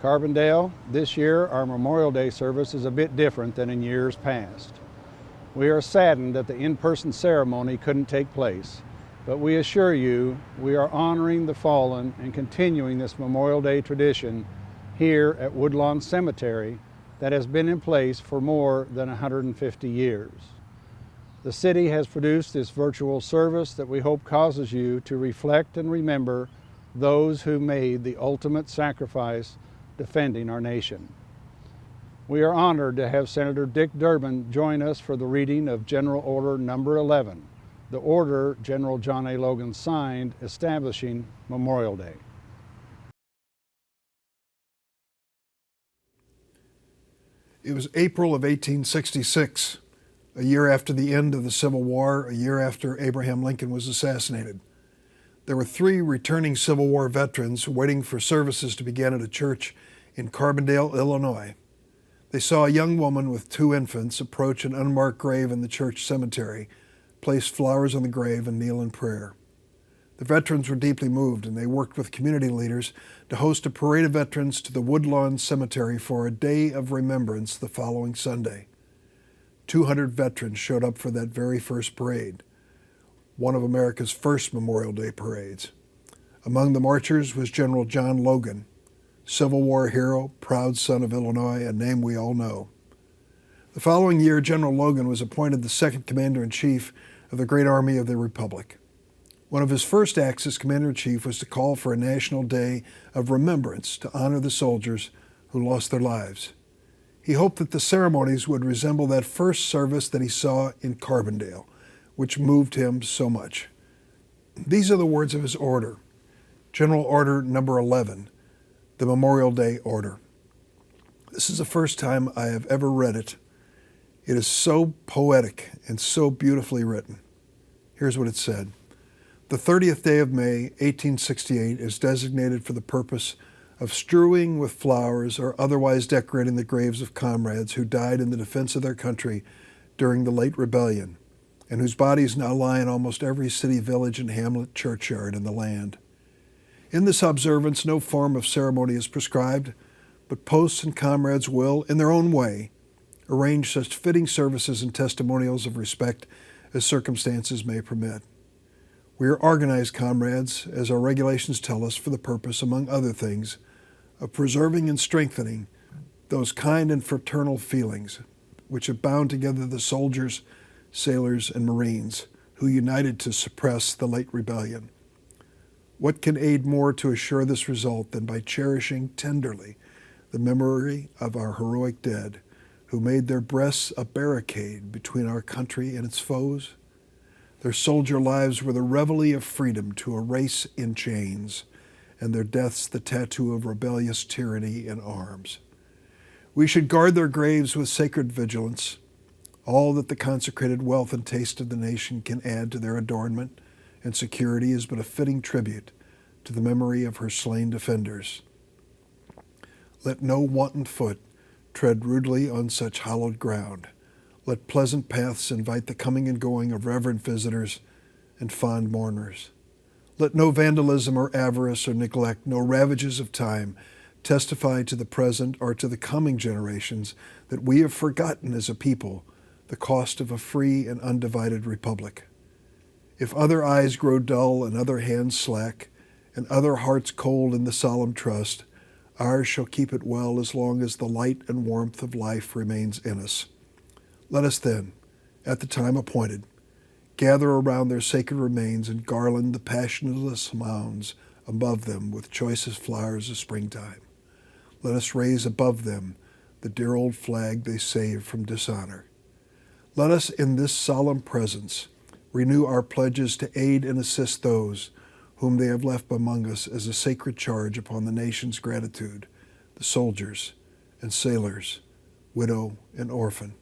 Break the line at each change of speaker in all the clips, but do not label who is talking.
Carbondale, this year our Memorial Day service is a bit different than in years past. We are saddened that the in-person ceremony couldn't take place, but we assure you we are honoring the fallen and continuing this Memorial Day tradition here at Woodlawn Cemetery that has been in place for more than 150 years. The city has produced this virtual service that we hope causes you to reflect and remember those who made the ultimate sacrifice defending our nation. We are honored to have Senator Dick Durbin join us for the reading of General Order Number 11, the order General John A. Logan signed establishing Memorial Day.
It was April of 1866, a year after the end of the Civil War, a year after Abraham Lincoln was assassinated. There were 3 returning Civil War veterans waiting for services to begin at a church in Carbondale, Illinois. They saw a young woman with 2 infants approach an unmarked grave in the church cemetery, place flowers on the grave, and kneel in prayer. The veterans were deeply moved, and they worked with community leaders to host a parade of veterans to the Woodlawn Cemetery for a day of remembrance the following Sunday. 200 veterans showed up for that very first parade, one of America's first Memorial Day parades. Among the marchers was General John Logan, Civil War hero, proud son of Illinois, a name we all know. The following year, General Logan was appointed the second Commander-in-Chief of the Great Army of the Republic. One of his first acts as Commander-in-Chief was to call for a national day of remembrance to honor the soldiers who lost their lives. He hoped that the ceremonies would resemble that first service that he saw in Carbondale, which moved him so much. These are the words of his order, General Order Number 11, the Memorial Day Order. This is the first time I have ever read it. It is so poetic and so beautifully written. Here's what it said. The 30th day of May, 1868, is designated for the purpose of strewing with flowers or otherwise decorating the graves of comrades who died in the defense of their country during the late rebellion, and whose bodies now lie in almost every city, village, and hamlet churchyard in the land. In this observance, no form of ceremony is prescribed, but posts and comrades will, in their own way, arrange such fitting services and testimonials of respect as circumstances may permit. We are organized, comrades, as our regulations tell us, for the purpose, among other things, of preserving and strengthening those kind and fraternal feelings which have bound together the soldiers, sailors, and Marines who united to suppress the late rebellion. What can aid more to assure this result than by cherishing tenderly the memory of our heroic dead who made their breasts a barricade between our country and its foes? Their soldier lives were the reveille of freedom to a race in chains, and their deaths the tattoo of rebellious tyranny in arms. We should guard their graves with sacred vigilance. All that the consecrated wealth and taste of the nation can add to their adornment and security is but a fitting tribute to the memory of her slain defenders. Let no wanton foot tread rudely on such hallowed ground. Let pleasant paths invite the coming and going of reverent visitors and fond mourners. Let no vandalism or avarice or neglect, no ravages of time, testify to the present or to the coming generations that we have forgotten as a people the cost of a free and undivided republic. If other eyes grow dull and other hands slack, and other hearts cold in the solemn trust, ours shall keep it well as long as the light and warmth of life remains in us. Let us then, at the time appointed, gather around their sacred remains and garland the passionless mounds above them with choicest flowers of springtime. Let us raise above them the dear old flag they saved from dishonor. Let us in this solemn presence renew our pledges to aid and assist those whom they have left among us as a sacred charge upon the nation's gratitude, the soldiers and sailors, widow and orphan.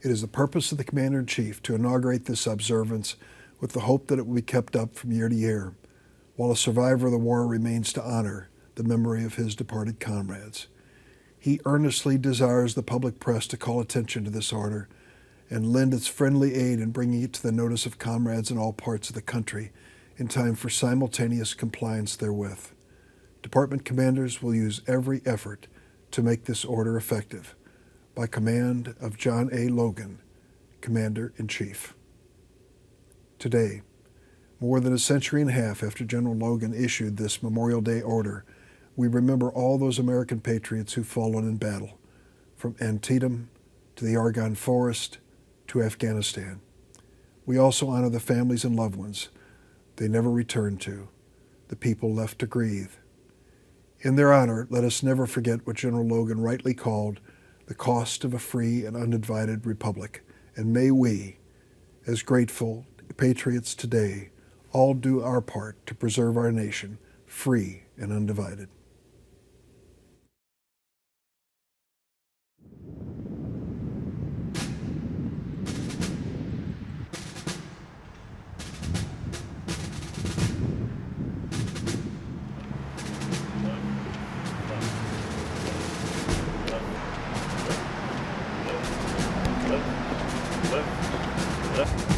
It is the purpose of the Commander-in-Chief to inaugurate this observance with the hope that it will be kept up from year to year, while a survivor of the war remains to honor the memory of his departed comrades. He earnestly desires the public press to call attention to this order and lend its friendly aid in bringing it to the notice of comrades in all parts of the country in time for simultaneous compliance therewith. Department commanders will use every effort to make this order effective. By command of John A. Logan, Commander-in-Chief. Today, more than a century and a half after General Logan issued this Memorial Day order, we remember all those American patriots who've fallen in battle, from Antietam to the Argonne Forest to Afghanistan. We also honor the families and loved ones they never returned to, the people left to grieve. In their honor, let us never forget what General Logan rightly called the cost of a free and undivided republic, and may we, as grateful patriots today, all do our part to preserve our nation free and undivided.
Left.